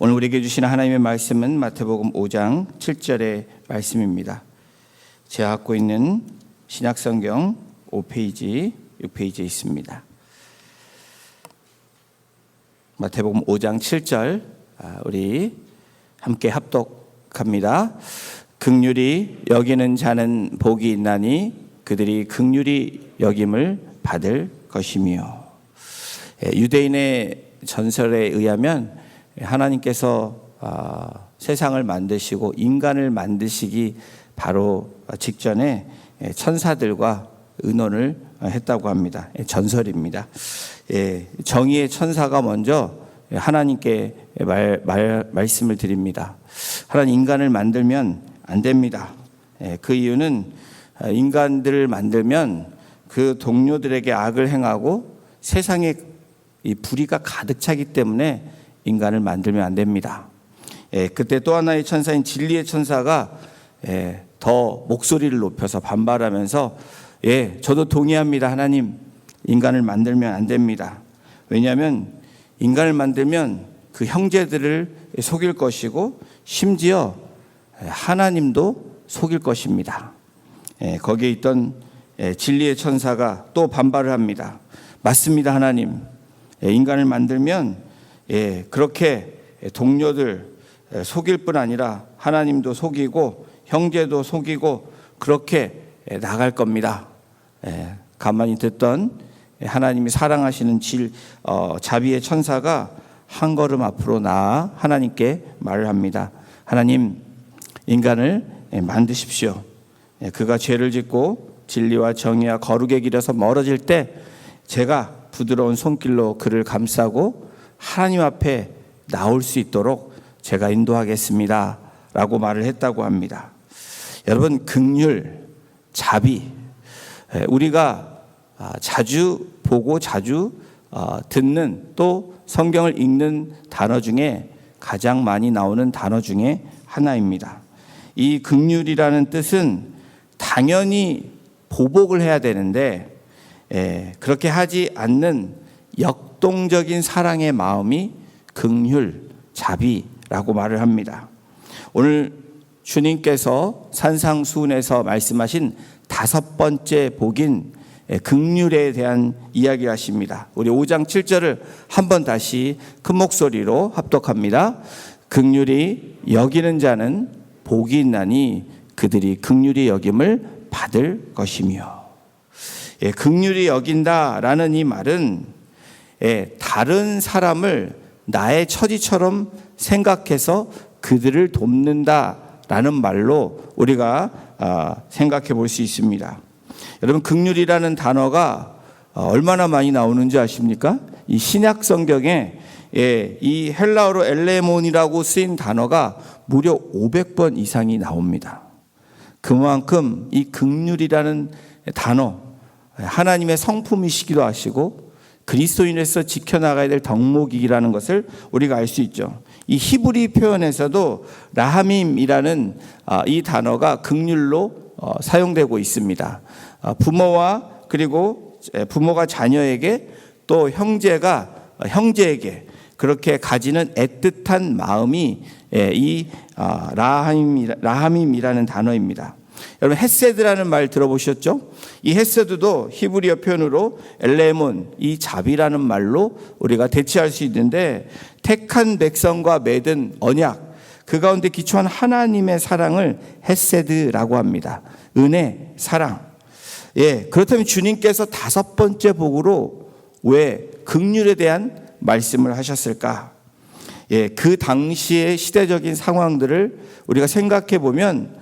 오늘 우리에게 주신 하나님의 말씀은 마태복음 5장 7절의 말씀입니다. 제가 갖고 있는 신약성경 5페이지, 6페이지에 있습니다. 마태복음 5장 7절 우리 함께 합독합니다. 긍휼히 여기는 자는 복이 있나니 그들이 긍휼히 여김을 받을 것이며. 유대인의 전설에 의하면 하나님께서 세상을 만드시고 인간을 만드시기 바로 직전에 천사들과 의논을 했다고 합니다. 전설입니다. 정의의 천사가 먼저 하나님께 말씀을 드립니다. 하나님, 인간을 만들면 안 됩니다. 그 이유는 인간들을 만들면 그 동료들에게 악을 행하고 세상에 이 불의가 가득 차기 때문에 인간을 만들면 안 됩니다. 그때 또 하나의 천사인 진리의 천사가 더 목소리를 높여서 반발하면서 저도 동의합니다. 하나님, 인간을 만들면 안 됩니다. 왜냐하면 인간을 만들면 그 형제들을 속일 것이고 심지어 하나님도 속일 것입니다. 거기에 있던 진리의 천사가 또 반발을 합니다. 맞습니다, 하나님. 인간을 만들면 그렇게 동료들 속일 뿐 아니라 하나님도 속이고 형제도 속이고 그렇게 나갈 겁니다. 가만히 듣던 하나님이 사랑하시는 자비의 천사가 한 걸음 앞으로 나아 하나님께 말을 합니다. 하나님, 인간을 만드십시오. 그가 죄를 짓고 진리와 정의와 거룩의 길에서 멀어질 때 제가 부드러운 손길로 그를 감싸고 하나님 앞에 나올 수 있도록 제가 인도하겠습니다 라고 말을 했다고 합니다. 여러분, 긍휼, 자비, 우리가 자주 보고 자주 듣는 또 성경을 읽는 단어 중에 가장 많이 나오는 단어 중에 하나입니다. 이 긍휼이라는 뜻은 당연히 보복을 해야 되는데 그렇게 하지 않는 역동적인 사랑의 마음이 긍휼, 자비라고 말을 합니다. 오늘 주님께서 산상수훈에서 말씀하신 5번째 복인 긍휼에 대한 이야기를 하십니다. 우리 5장 7절을 한번 다시 큰 목소리로 합독합니다. 긍휼히 여기는 자는 복이 있나니 그들이 긍휼히 여김을 받을 것이며. 긍휼히 여긴다라는 이 말은 다른 사람을 나의 처지처럼 생각해서 그들을 돕는다라는 말로 우리가 생각해 볼 수 있습니다. 여러분, 긍휼이라는 단어가 얼마나 많이 나오는지 아십니까? 이 신약 성경에 이 헬라어로 엘레몬이라고 쓰인 단어가 무려 500번 이상이 나옵니다. 그만큼 이 긍휼이라는 단어, 하나님의 성품이시기도 하시고 그리스도인에서 지켜나가야 될 덕목이라는 것을 우리가 알 수 있죠. 이 히브리 표현에서도 라하밈이라는 이 단어가 긍휼로 사용되고 있습니다. 부모와 그리고 부모가 자녀에게 또 형제가 형제에게 그렇게 가지는 애틋한 마음이 이 라하밈이라는 단어입니다. 여러분, 헤세드라는 말 들어보셨죠? 이 헤세드도 히브리어 표현으로 엘레몬, 이 자비라는 말로 우리가 대체할 수 있는데 택한 백성과 맺은 언약, 그 가운데 기초한 하나님의 사랑을 헤세드라고 합니다. 은혜, 사랑. 그렇다면 주님께서 5번째 복으로 왜 긍휼에 대한 말씀을 하셨을까? 그 당시의 시대적인 상황들을 우리가 생각해 보면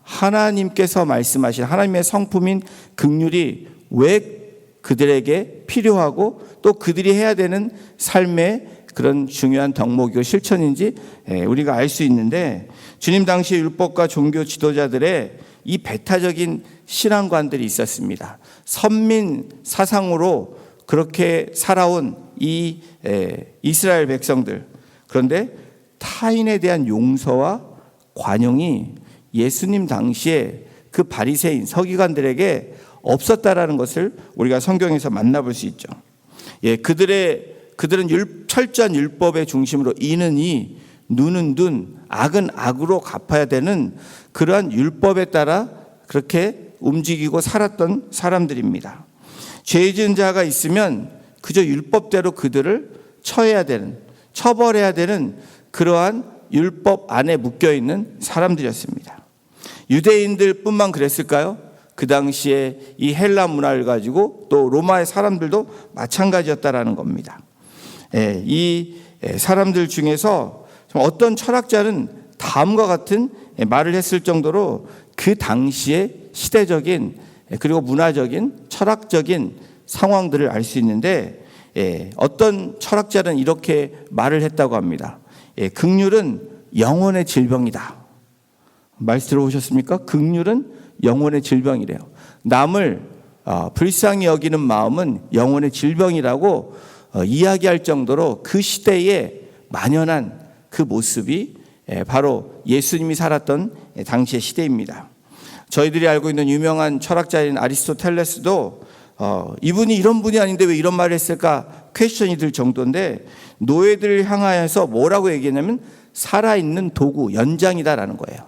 하나님께서 말씀하신 하나님의 성품인 긍휼이 왜 그들에게 필요하고 또 그들이 해야 되는 삶의 그런 중요한 덕목이고 실천인지 우리가 알 수 있는데, 주님 당시 율법과 종교 지도자들의 이 배타적인 신앙관들이 있었습니다. 선민 사상으로 그렇게 살아온 이 이스라엘 백성들, 그런데 타인에 대한 용서와 관용이 예수님 당시에 그 바리새인 서기관들에게 없었다라는 것을 우리가 성경에서 만나볼 수 있죠. 그들의 그들은 철저한 율법의 중심으로 이는 이, 눈은 눈, 악은 악으로 갚아야 되는 그러한 율법에 따라 그렇게 움직이고 살았던 사람들입니다. 죄 지은 자가 있으면 그저 율법대로 그들을 처벌해야 되는 그러한 율법 안에 묶여있는 사람들이었습니다. 유대인들뿐만 그랬을까요? 그 당시에 이 헬라 문화를 가지고 또 로마의 사람들도 마찬가지였다라는 겁니다. 이 사람들 중에서 어떤 철학자는 다음과 같은 말을 했을 정도로 그 당시의 시대적인 그리고 문화적인 철학적인 상황들을 알 수 있는데, 어떤 철학자는 이렇게 말을 했다고 합니다. 긍휼은 영혼의 질병이다. 말씀 들어보셨습니까? 긍휼은 영혼의 질병이래요. 남을 불쌍히 여기는 마음은 영혼의 질병이라고 이야기할 정도로 그 시대에 만연한 그 모습이 바로 예수님이 살았던 당시의 시대입니다. 저희들이 알고 있는 유명한 철학자인 아리스토텔레스도 이분이 이런 분이 아닌데 왜 이런 말을 했을까 퀘스천이 들 정도인데, 노예들을 향하여서 뭐라고 얘기했냐면 살아있는 도구, 연장이다라는 거예요.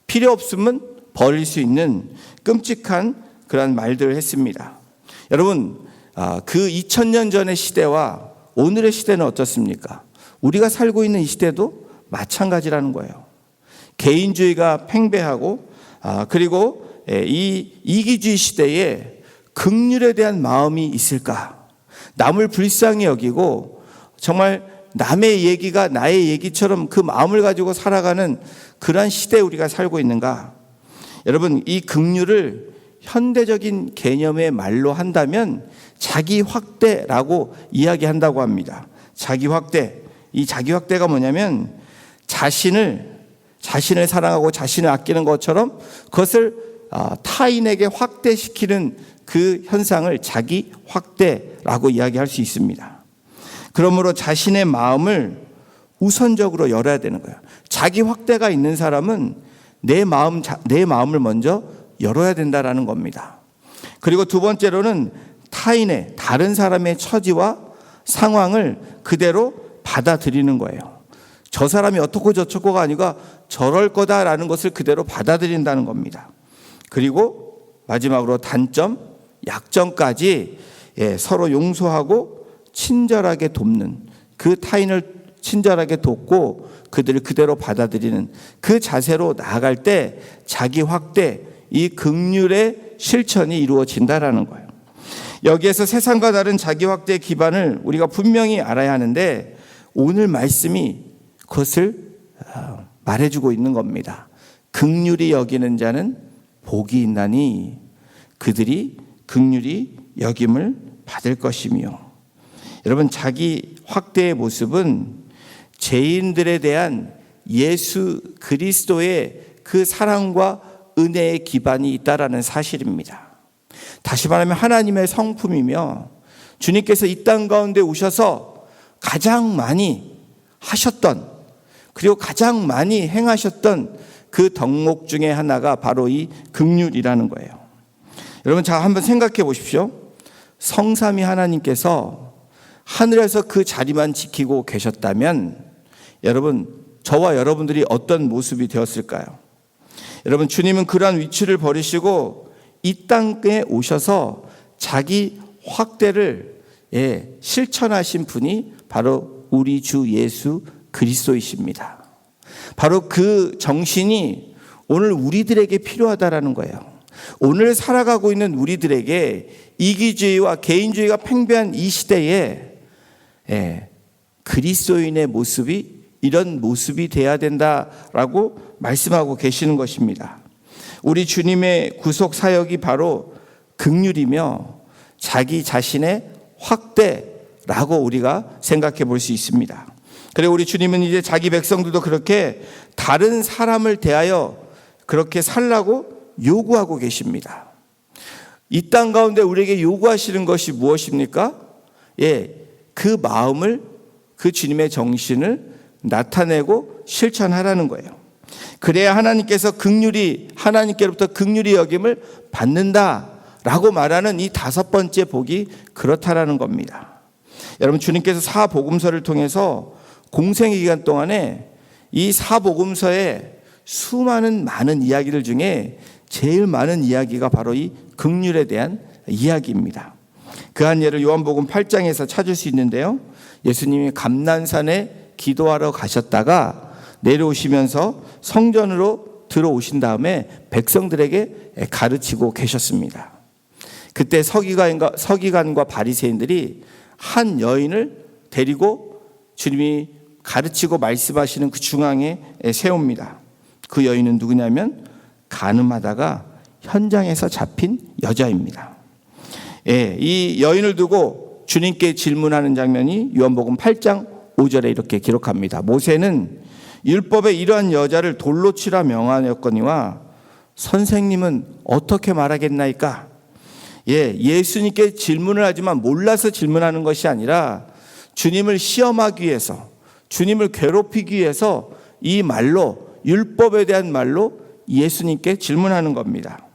필요 없으면 버릴 수 있는 끔찍한 그런 말들을 했습니다. 여러분, 그 2000년 전의 시대와 오늘의 시대는 어떻습니까? 우리가 살고 있는 이 시대도 마찬가지라는 거예요. 개인주의가 팽배하고 그리고 이 이기주의 시대에 긍휼에 대한 마음이 있을까? 남을 불쌍히 여기고 정말 남의 얘기가 나의 얘기처럼 그 마음을 가지고 살아가는 그러한 시대에 우리가 살고 있는가? 여러분, 이 긍휼을 현대적인 개념의 말로 한다면 자기 확대라고 이야기한다고 합니다. 자기 확대. 이 자기 확대가 뭐냐면 자신을 사랑하고 자신을 아끼는 것처럼 그것을 타인에게 확대시키는 그 현상을 자기 확대라고 이야기할 수 있습니다. 그러므로 자신의 마음을 우선적으로 열어야 되는 거예요. 자기 확대가 있는 사람은 내 마음을 먼저 열어야 된다라는 겁니다. 그리고 두 번째로는 타인의 다른 사람의 처지와 상황을 그대로 받아들이는 거예요. 저 사람이 어떻고 저쩌고가 아니라 저럴 거다라는 것을 그대로 받아들인다는 겁니다. 그리고 마지막으로 단점, 약점까지 서로 용서하고 친절하게 돕는, 그 타인을 친절하게 돕고 그들을 그대로 받아들이는 그 자세로 나아갈 때 자기 확대, 이 긍휼의 실천이 이루어진다라는 거예요. 여기에서 세상과 다른 자기 확대의 기반을 우리가 분명히 알아야 하는데, 오늘 말씀이 그것을 말해주고 있는 겁니다. 긍휼히 여기는 자는 복이 있나니 그들이 긍휼히 여김을 받을 것이며. 여러분, 자기 확대의 모습은 죄인들에 대한 예수 그리스도의 그 사랑과 은혜의 기반이 있다라는 사실입니다. 다시 말하면 하나님의 성품이며 주님께서 이 땅 가운데 오셔서 가장 많이 하셨던, 그리고 가장 많이 행하셨던 그 덕목 중에 하나가 바로 이 긍휼이라는 거예요. 여러분, 자, 한번 생각해 보십시오. 성삼위 하나님께서 하늘에서 그 자리만 지키고 계셨다면 여러분, 저와 여러분들이 어떤 모습이 되었을까요? 여러분, 주님은 그러한 위치를 버리시고 이 땅에 오셔서 자기 확대를 실천하신 분이 바로 우리 주 예수 그리스도이십니다. 바로 그 정신이 오늘 우리들에게 필요하다라는 거예요. 오늘 살아가고 있는 우리들에게 이기주의와 개인주의가 팽배한 이 시대에 그리스도인의 모습이 이런 모습이 돼야 된다라고 말씀하고 계시는 것입니다. 우리 주님의 구속 사역이 바로 긍휼이며 자기 자신의 확대라고 우리가 생각해 볼 수 있습니다. 그리고 우리 주님은 이제 자기 백성들도 그렇게 다른 사람을 대하여 그렇게 살라고 요구하고 계십니다. 이 땅 가운데 우리에게 요구하시는 것이 무엇입니까? 그 마음을, 그 주님의 정신을 나타내고 실천하라는 거예요. 그래야 하나님께서 하나님께로부터 긍휼히 여김을 받는다라고 말하는 이 다섯 번째 복이 그렇다라는 겁니다. 여러분, 주님께서 사복음서를 통해서 공생의 기간 동안에 이 사복음서에 수많은 많은 이야기들 중에 제일 많은 이야기가 바로 이 긍휼에 대한 이야기입니다. 그 한 예를 요한복음 8장에서 찾을 수 있는데요. 예수님이 감난산에 기도하러 가셨다가 내려오시면서 성전으로 들어오신 다음에 백성들에게 가르치고 계셨습니다. 그때 서기관과 바리새인들이 한 여인을 데리고 주님이 가르치고 말씀하시는 그 중앙에 세웁니다. 그 여인은 누구냐면 간음하다가 현장에서 잡힌 여자입니다. 이 여인을 두고 주님께 질문하는 장면이 요한복음 8장 5절에 이렇게 기록합니다. 모세는 율법에 이러한 여자를 돌로 치라 명하였거니와 선생님은 어떻게 말하겠나이까? 예수님께 질문을 하지만 몰라서 질문하는 것이 아니라 주님을 시험하기 위해서, 주님을 괴롭히기 위해서 이 말로, 율법에 대한 말로 예수님께 질문하는 겁니다.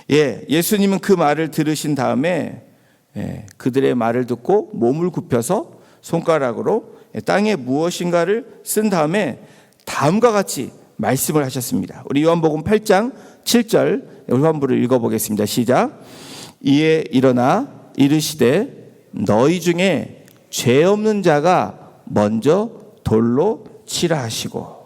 예수님은 그 말을 들으신 다음에 그들의 말을 듣고 몸을 굽혀서 손가락으로 땅에 무엇인가를 쓴 다음에 다음과 같이 말씀을 하셨습니다. 우리 요한복음 8장 7절 요한부를 읽어보겠습니다. 시작. 이에 일어나 이르시되 너희 중에 죄 없는 자가 먼저 돌로 치라 하시고,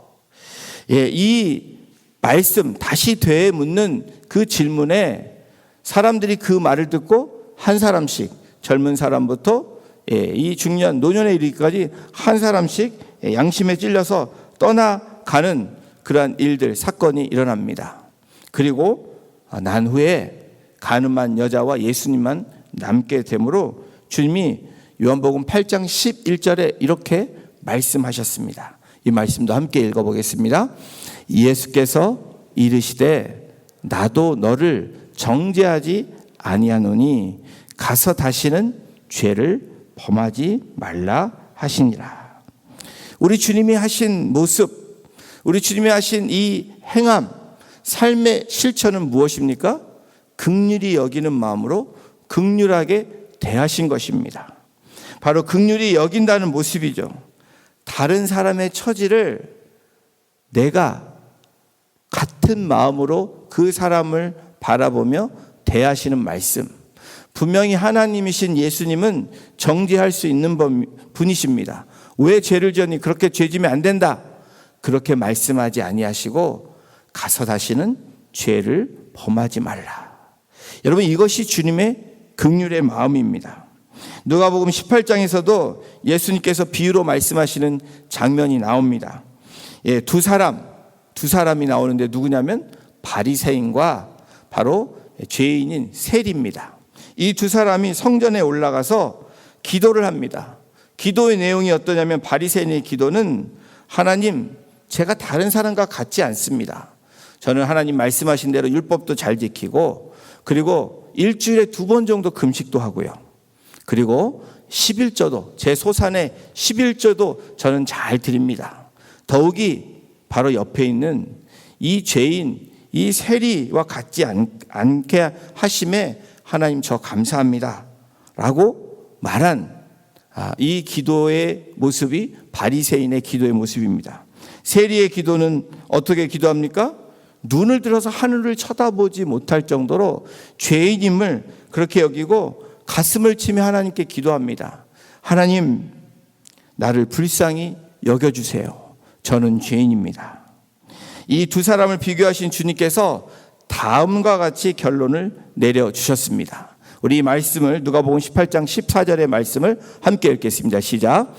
이 말씀, 다시 되묻는 그 질문에 사람들이 그 말을 듣고 한 사람씩, 젊은 사람부터 이 중년 노년에 이르기까지 한 사람씩 양심에 찔려서 떠나가는 그러한 일들, 사건이 일어납니다. 그리고 난 후에 간음한 여자와 예수님만 남게 되므로 주님이 요한복음 8장 11절에 이렇게 말씀하셨습니다. 이 말씀도 함께 읽어보겠습니다. 예수께서 이르시되 나도 너를 정죄하지 아니하노니 가서 다시는 죄를 범하지 말라 하시니라. 우리 주님이 하신 모습, 우리 주님이 하신 이 행함, 삶의 실천은 무엇입니까? 긍휼히 여기는 마음으로 긍휼하게 대하신 것입니다. 바로 긍휼히 여긴다는 모습이죠. 다른 사람의 처지를 내가 같은 마음으로 그 사람을 바라보며 대하시는 말씀. 분명히 하나님이신 예수님은 정죄할 수 있는 분이십니다. 왜 죄를 지었니? 그렇게 죄지면 안 된다. 그렇게 말씀하지 아니하시고 가서 다시는 죄를 범하지 말라. 여러분, 이것이 주님의 긍휼의 마음입니다. 누가복음 18장에서도 예수님께서 비유로 말씀하시는 장면이 나옵니다. 두 사람이 나오는데 누구냐면 바리새인과 바로 죄인인 세리입니다. 이 두 사람이 성전에 올라가서 기도를 합니다. 기도의 내용이 어떠냐면 바리새인의 기도는 하나님, 제가 다른 사람과 같지 않습니다. 저는 하나님 말씀하신 대로 율법도 잘 지키고, 그리고 일주일에 2번 정도 금식도 하고요. 그리고 11조도, 제 소산의 11조도 저는 잘 드립니다. 더욱이 바로 옆에 있는 이 죄인, 이 세리와 같지 않게 하심에 하나님 저 감사합니다 라고 말한 이 기도의 모습이 바리새인의 기도의 모습입니다. 세리의 기도는 어떻게 기도합니까? 눈을 들어서 하늘을 쳐다보지 못할 정도로 죄인임을 그렇게 여기고 가슴을 치며 하나님께 기도합니다. 하나님, 나를 불쌍히 여겨주세요. 저는 죄인입니다. 이 두 사람을 비교하신 주님께서 다음과 같이 결론을 내려주셨습니다. 우리 이 말씀을 누가복음 18장 14절의 말씀을 함께 읽겠습니다. 시작.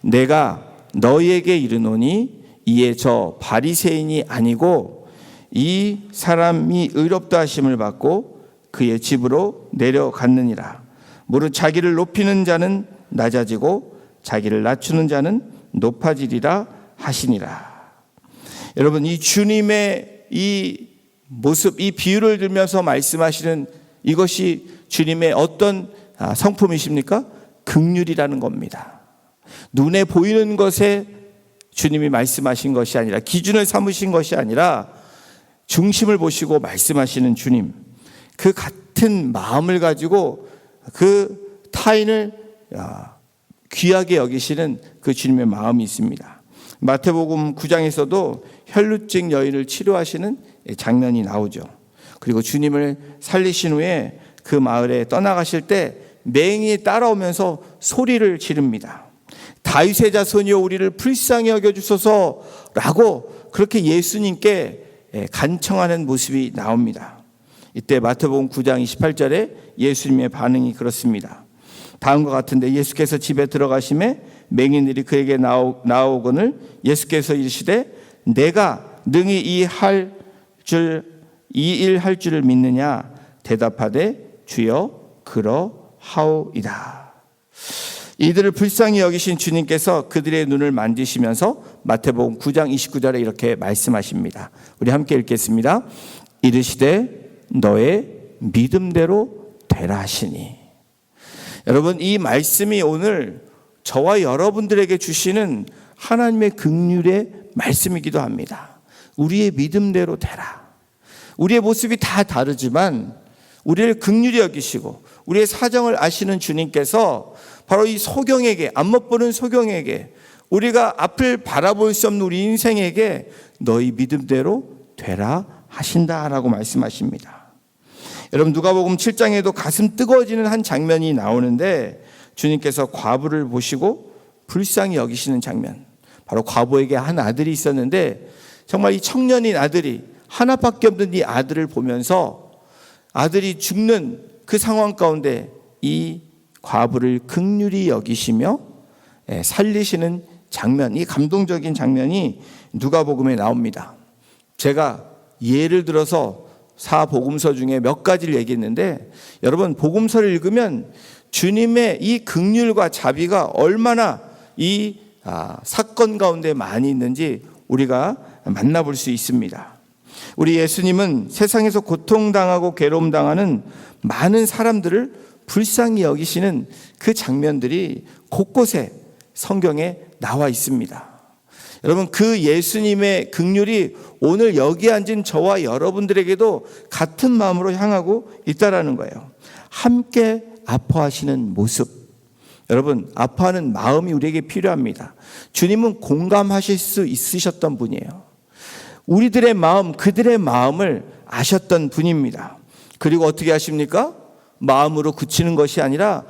내가 너희에게 이르노니 이에 저 바리새인이 아니고 이 사람이 의롭다 하심을 받고 그의 집으로 내려갔느니라. 무릇 자기를 높이는 자는 낮아지고 자기를 낮추는 자는 높아지리라 하시니라. 여러분, 이 주님의 이 모습, 이 비유를 들면서 말씀하시는 이것이 주님의 어떤 성품이십니까? 긍휼이라는 겁니다. 눈에 보이는 것에 주님이 말씀하신 것이 아니라, 기준을 삼으신 것이 아니라 중심을 보시고 말씀하시는 주님, 그 같은 마음을 가지고 그 타인을 귀하게 여기시는 그 주님의 마음이 있습니다. 마태복음 9장에서도 혈루증 여인을 치료하시는 장면이 나오죠. 그리고 주님을 살리신 후에 그 마을에 떠나가실 때 맹인이 따라오면서 소리를 지릅니다. 다윗의 자손이여 우리를 불쌍히 여겨주소서라고 그렇게 예수님께 간청하는 모습이 나옵니다. 이때 마태복음 9장 28절에 예수님의 반응이 그렇습니다. 다음과 같은데 예수께서 집에 들어가심에 맹인들이 그에게 나오거늘 예수께서 이르시되 내가 능히 이 일 할 줄을 믿느냐 대답하되 주여 그러하오이다. 이들을 불쌍히 여기신 주님께서 그들의 눈을 만지시면서 마태복음 9장 29절에 이렇게 말씀하십니다. 우리 함께 읽겠습니다. 이르시되 너의 믿음대로 되라 하시니. 여러분, 이 말씀이 오늘 저와 여러분들에게 주시는 하나님의 긍휼의 말씀이기도 합니다. 우리의 믿음대로 되라. 우리의 모습이 다 다르지만 우리를 긍휼히 여기시고 우리의 사정을 아시는 주님께서 바로 이 소경에게, 안못 보는 소경에게, 우리가 앞을 바라볼 수 없는 우리 인생에게 너희 믿음대로 되라 하신다라고 말씀하십니다. 여러분, 누가복음 7장에도 가슴 뜨거워지는 한 장면이 나오는데 주님께서 과부를 보시고 불쌍히 여기시는 장면. 바로 과부에게 한 아들이 있었는데 정말 이 청년인 아들이 하나밖에 없는 이 아들을 보면서 아들이 죽는 그 상황 가운데 이 과부를 긍휼히 여기시며 살리시는 장면, 이 감동적인 장면이 누가복음에 나옵니다. 제가 예를 들어서 사복음서 중에 몇 가지를 얘기했는데 여러분, 복음서를 읽으면 주님의 이 긍휼과 자비가 얼마나 이 사건 가운데 많이 있는지 우리가 만나볼 수 있습니다. 우리 예수님은 세상에서 고통당하고 괴로움당하는 많은 사람들을 불쌍히 여기시는 그 장면들이 곳곳에 성경에 나와 있습니다. 여러분, 그 예수님의 긍휼이 오늘 여기 앉은 저와 여러분들에게도 같은 마음으로 향하고 있다라는 거예요. 함께 아파하시는 모습. 여러분, 아파하는 마음이 우리에게 필요합니다. 주님은 공감하실 수 있으셨던 분이에요. 우리들의 마음, 그들의 마음을 아셨던 분입니다. 그리고 어떻게 하십니까? 마음으로 그치는 것이 아니라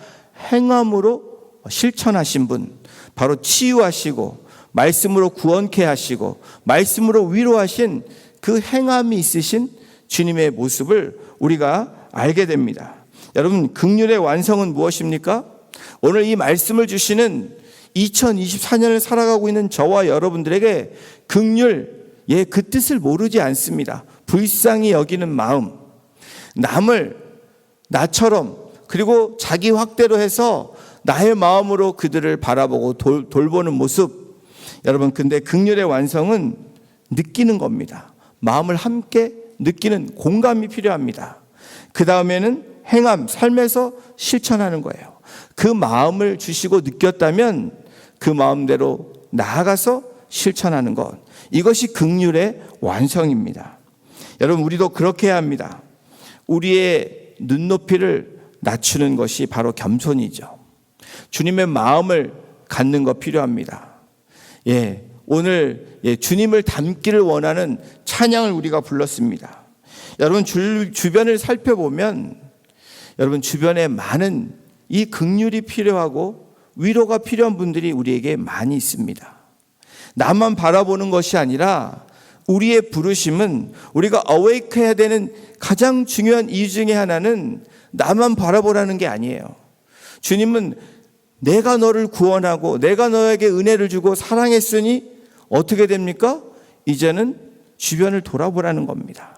행함으로 실천하신 분, 바로 치유하시고 말씀으로 구원케 하시고 말씀으로 위로하신 그 행함이 있으신 주님의 모습을 우리가 알게 됩니다. 여러분, 긍휼의 완성은 무엇입니까? 오늘 이 말씀을 주시는 2024년을 살아가고 있는 저와 여러분들에게 긍휼의 그 뜻을 모르지 않습니다. 불쌍히 여기는 마음, 남을 나처럼 그리고 자기 확대로 해서 나의 마음으로 그들을 바라보고 돌보는 모습. 여러분, 근데 긍휼의 완성은 느끼는 겁니다. 마음을 함께 느끼는 공감이 필요합니다. 그 다음에는 행함, 삶에서 실천하는 거예요. 그 마음을 주시고 느꼈다면 그 마음대로 나아가서 실천하는 것. 이것이 긍휼의 완성입니다. 여러분, 우리도 그렇게 해야 합니다. 우리의 눈높이를 낮추는 것이 바로 겸손이죠. 주님의 마음을 갖는 것 필요합니다. 오늘 주님을 닮기를 원하는 찬양을 우리가 불렀습니다. 여러분, 주변을 살펴보면 여러분 주변에 많은 이 긍휼이 필요하고 위로가 필요한 분들이 우리에게 많이 있습니다. 나만 바라보는 것이 아니라 우리의 부르심은, 우리가 어웨이크 해야 되는 가장 중요한 이유 중에 하나는 나만 바라보라는 게 아니에요. 주님은 내가 너를 구원하고 내가 너에게 은혜를 주고 사랑했으니 어떻게 됩니까? 이제는 주변을 돌아보라는 겁니다.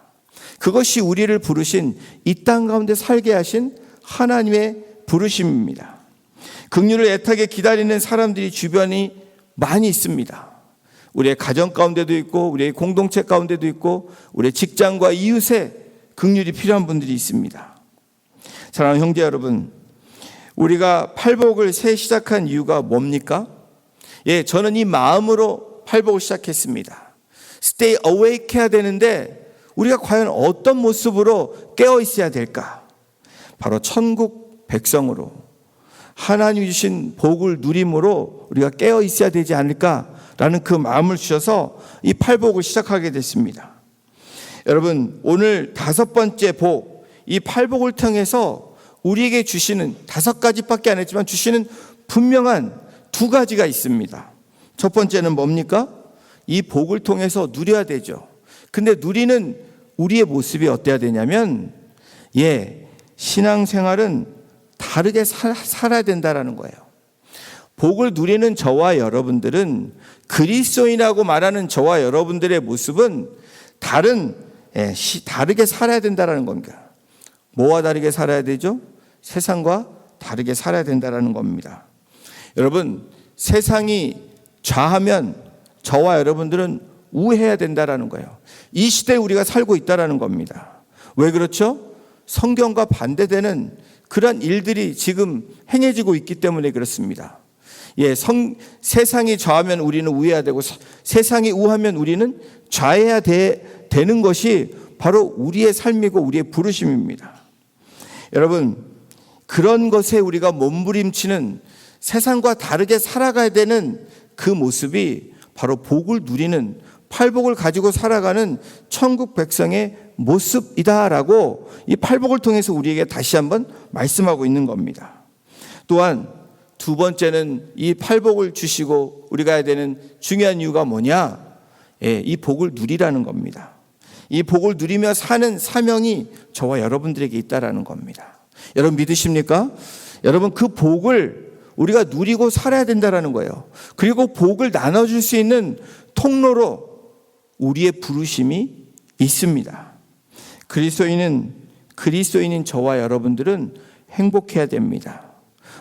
그것이 우리를 부르신, 이 땅 가운데 살게 하신 하나님의 부르심입니다. 긍휼을 애타게 기다리는 사람들이 주변이 많이 있습니다. 우리의 가정 가운데도 있고 우리의 공동체 가운데도 있고 우리의 직장과 이웃에 긍휼이 필요한 분들이 있습니다. 사랑하는 형제 여러분, 우리가 팔복을 새 시작한 이유가 뭡니까? 저는 이 마음으로 팔복을 시작했습니다. Stay awake 해야 되는데 우리가 과연 어떤 모습으로 깨어 있어야 될까? 바로 천국 백성으로, 하나님이 주신 복을 누림으로 우리가 깨어 있어야 되지 않을까라는 그 마음을 주셔서 이 팔복을 시작하게 됐습니다. 여러분, 오늘 5번째 복, 이 팔복을 통해서 우리에게 주시는 5가지밖에 안 했지만 주시는 분명한 2가지가 있습니다. 첫 번째는 뭡니까? 이 복을 통해서 누려야 되죠. 근데 누리는 우리의 모습이 어때야 되냐면, 신앙생활은 다르게 살아야 된다라는 거예요. 복을 누리는 저와 여러분들은, 그리스도인이라고 말하는 저와 여러분들의 모습은 다르게 살아야 된다라는 겁니다. 뭐와 다르게 살아야 되죠? 세상과 다르게 살아야 된다라는 겁니다. 여러분, 세상이 좌하면 저와 여러분들은 우해야 된다라는 거예요. 이 시대에 우리가 살고 있다라는 겁니다. 왜 그렇죠? 성경과 반대되는 그런 일들이 지금 행해지고 있기 때문에 그렇습니다. 세상이 좌하면 우리는 우해야 되고, 세상이 우하면 우리는 좌해야 되는 것이 바로 우리의 삶이고 우리의 부르심입니다. 여러분, 그런 것에 우리가 몸부림치는, 세상과 다르게 살아가야 되는 그 모습이 바로 복을 누리는, 팔복을 가지고 살아가는 천국 백성의 모습이다라고 이 팔복을 통해서 우리에게 다시 한번 말씀하고 있는 겁니다. 또한 2번째는 이 팔복을 주시고 우리가 해야 되는 중요한 이유가 뭐냐? 이 복을 누리라는 겁니다. 이 복을 누리며 사는 사명이 저와 여러분들에게 있다라는 겁니다. 여러분 믿으십니까? 여러분, 그 복을 우리가 누리고 살아야 된다라는 거예요. 그리고 복을 나눠줄 수 있는 통로로 우리의 부르심이 있습니다. 그리스도인인 저와 여러분들은 행복해야 됩니다.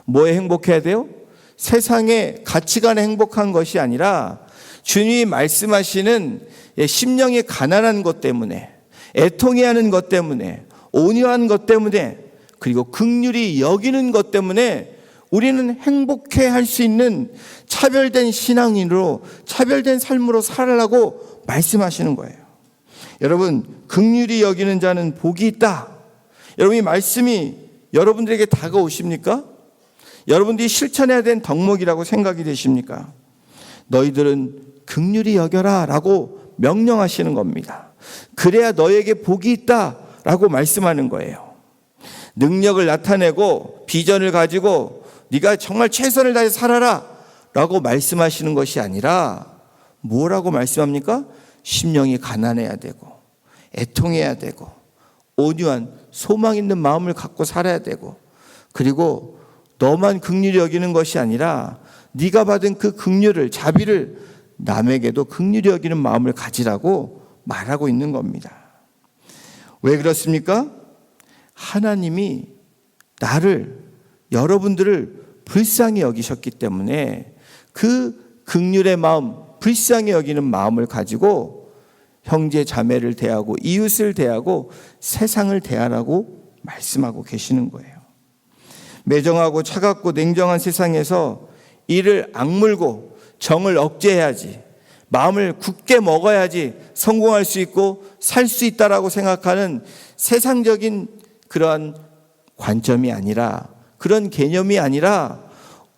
뭐에 행복해야 돼요? 세상의 가치관에 행복한 것이 아니라 주님이 말씀하시는 심령이 가난한 것 때문에, 애통해하는 것 때문에, 온유한 것 때문에, 그리고 긍휼히 여기는 것 때문에 우리는 행복해할 수 있는 차별된 신앙인으로, 차별된 삶으로 살아라고 말씀하시는 거예요. 여러분, 긍휼히 여기는 자는 복이 있다. 여러분, 이 말씀이 여러분들에게 다가오십니까? 여러분들이 실천해야 된 덕목이라고 생각이 되십니까? 너희들은 긍휼히 여겨라 라고 명령하시는 겁니다. 그래야 너에게 복이 있다 라고 말씀하는 거예요. 능력을 나타내고 비전을 가지고 네가 정말 최선을 다해 살아라 라고 말씀하시는 것이 아니라 뭐라고 말씀합니까? 심령이 가난해야 되고, 애통해야 되고, 온유한 소망 있는 마음을 갖고 살아야 되고, 그리고 너만 긍휼히 여기는 것이 아니라 네가 받은 그 긍휼을, 자비를 남에게도 긍휼히 여기는 마음을 가지라고 말하고 있는 겁니다. 왜 그렇습니까? 하나님이 나를, 여러분들을 불쌍히 여기셨기 때문에 그 긍휼의 마음, 불쌍히 여기는 마음을 가지고 형제 자매를 대하고 이웃을 대하고 세상을 대하라고 말씀하고 계시는 거예요. 매정하고 차갑고 냉정한 세상에서 이를 악물고 정을 억제해야지, 마음을 굳게 먹어야지 성공할 수 있고 살 수 있다라고 생각하는 세상적인 그러한 관점이 아니라, 그런 개념이 아니라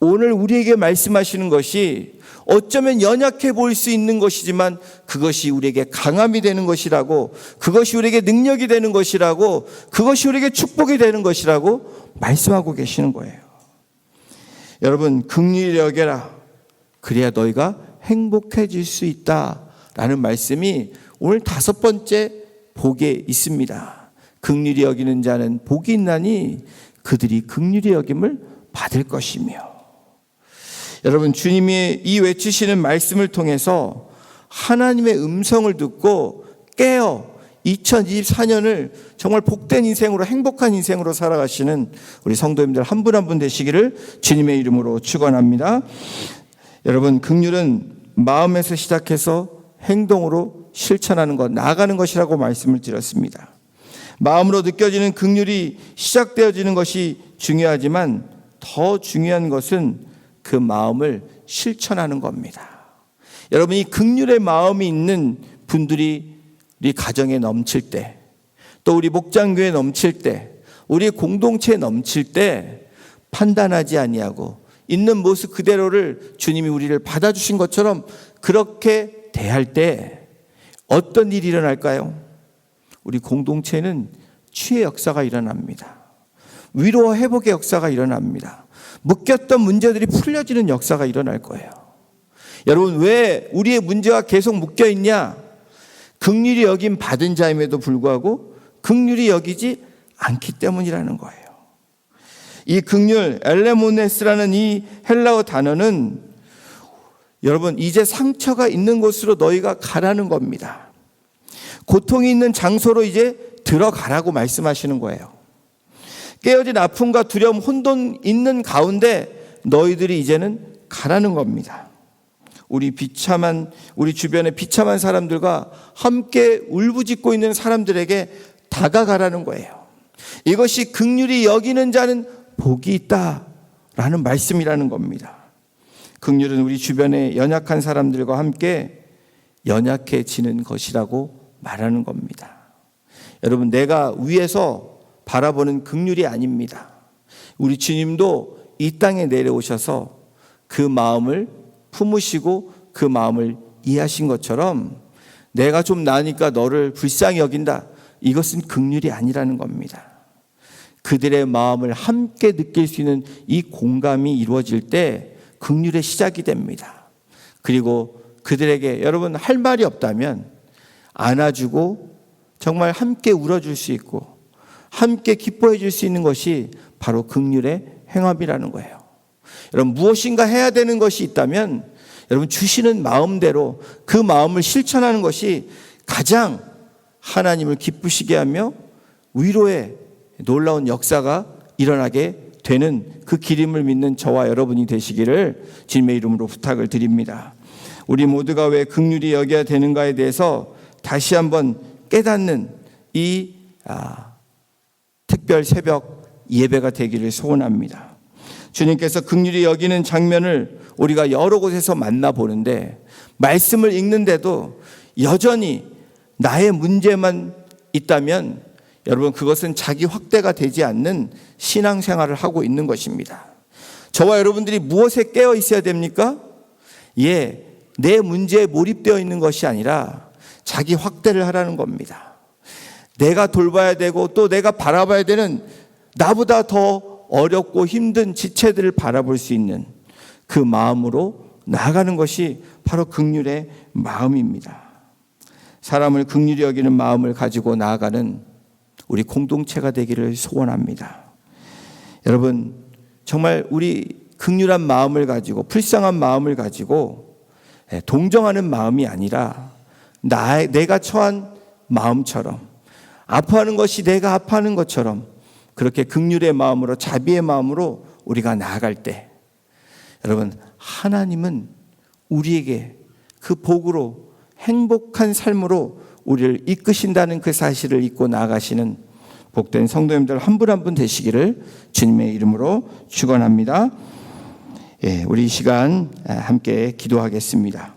오늘 우리에게 말씀하시는 것이 어쩌면 연약해 보일 수 있는 것이지만 그것이 우리에게 강함이 되는 것이라고, 그것이 우리에게 능력이 되는 것이라고, 그것이 우리에게 축복이 되는 것이라고 말씀하고 계시는 거예요. 여러분, 긍휼히 여겨라. 그래야 너희가 행복해질 수 있다라는 말씀이 오늘 5번째 복에 있습니다. 긍휼히 여기는 자는 복이 있나니 그들이 긍휼히 여김을 받을 것이며. 여러분, 주님이 이 외치시는 말씀을 통해서 하나님의 음성을 듣고 깨어 2024년을 정말 복된 인생으로, 행복한 인생으로 살아가시는 우리 성도님들 한 분 한 분 되시기를 주님의 이름으로 축원합니다. 여러분, 긍휼은 마음에서 시작해서 행동으로 실천하는 것, 나아가는 것이라고 말씀을 드렸습니다. 마음으로 느껴지는 긍휼이 시작되어지는 것이 중요하지만 더 중요한 것은 그 마음을 실천하는 겁니다. 여러분, 이 긍휼의 마음이 있는 분들이 우리 가정에 넘칠 때, 또 우리 목장교회에 넘칠 때, 우리 공동체에 넘칠 때 판단하지 아니하고 있는 모습 그대로를 주님이 우리를 받아주신 것처럼 그렇게 대할 때 어떤 일이 일어날까요? 우리 공동체는 치유의 역사가 일어납니다. 위로와 회복의 역사가 일어납니다. 묶였던 문제들이 풀려지는 역사가 일어날 거예요. 여러분, 왜 우리의 문제가 계속 묶여 있냐? 긍휼히 여김 받은 자임에도 불구하고 긍휼히 여기지 않기 때문이라는 거예요. 이 긍휼, 엘레모네스라는 이 헬라어 단어는 여러분, 이제 상처가 있는 곳으로 너희가 가라는 겁니다. 고통이 있는 장소로 이제 들어가라고 말씀하시는 거예요. 깨어진 아픔과 두려움, 혼돈 있는 가운데 너희들이 이제는 가라는 겁니다. 우리 주변의 비참한 사람들과 함께 울부짖고 있는 사람들에게 다가가라는 거예요. 이것이 긍휼히 여기는 자는 복이 있다라는 말씀이라는 겁니다. 긍휼은 우리 주변의 연약한 사람들과 함께 연약해지는 것이라고 말하는 겁니다. 여러분, 내가 위에서 바라보는 긍휼이 아닙니다. 우리 주님도 이 땅에 내려오셔서 그 마음을 품으시고 그 마음을 이해하신 것처럼 내가 좀 나으니까 너를 불쌍히 여긴다. 이것은 긍휼이 아니라는 겁니다. 그들의 마음을 함께 느낄 수 있는 이 공감이 이루어질 때 긍휼의 시작이 됩니다. 그리고 그들에게 여러분 할 말이 없다면 안아주고 정말 함께 울어줄 수 있고 함께 기뻐해 줄 수 있는 것이 바로 긍휼의 행함이라는 거예요. 여러분, 무엇인가 해야 되는 것이 있다면 여러분 주시는 마음대로 그 마음을 실천하는 것이 가장 하나님을 기쁘시게 하며 위로의 놀라운 역사가 일어나게 되는 그 길임을 믿는 저와 여러분이 되시기를 주님의 이름으로 부탁을 드립니다. 우리 모두가 왜 긍휼히 여겨야 되는가에 대해서 다시 한번 깨닫는 이 특별 새벽 예배가 되기를 소원합니다. 주님께서 긍휼히 여기는 장면을 우리가 여러 곳에서 만나보는데 말씀을 읽는데도 여전히 나의 문제만 있다면 여러분 그것은 자기 확대가 되지 않는 신앙생활을 하고 있는 것입니다. 저와 여러분들이 무엇에 깨어 있어야 됩니까? 내 문제에 몰입되어 있는 것이 아니라 자기 확대를 하라는 겁니다. 내가 돌봐야 되고 또 내가 바라봐야 되는 나보다 더 어렵고 힘든 지체들을 바라볼 수 있는 그 마음으로 나아가는 것이 바로 긍휼의 마음입니다. 사람을 긍휼히 여기는 마음을 가지고 나아가는 우리 공동체가 되기를 소원합니다. 여러분, 정말 우리 긍휼한 마음을 가지고 불쌍한 마음을 가지고 동정하는 마음이 아니라 내가 처한 마음처럼 아파하는 것이 내가 아파하는 것처럼 그렇게 긍휼의 마음으로 자비의 마음으로 우리가 나아갈 때 여러분 하나님은 우리에게 그 복으로 행복한 삶으로 우리를 이끄신다는 그 사실을 잊고 나아가시는 복된 성도님들 한 분 한 분 되시기를 주님의 이름으로 축원합니다. 우리 이 시간 함께 기도하겠습니다.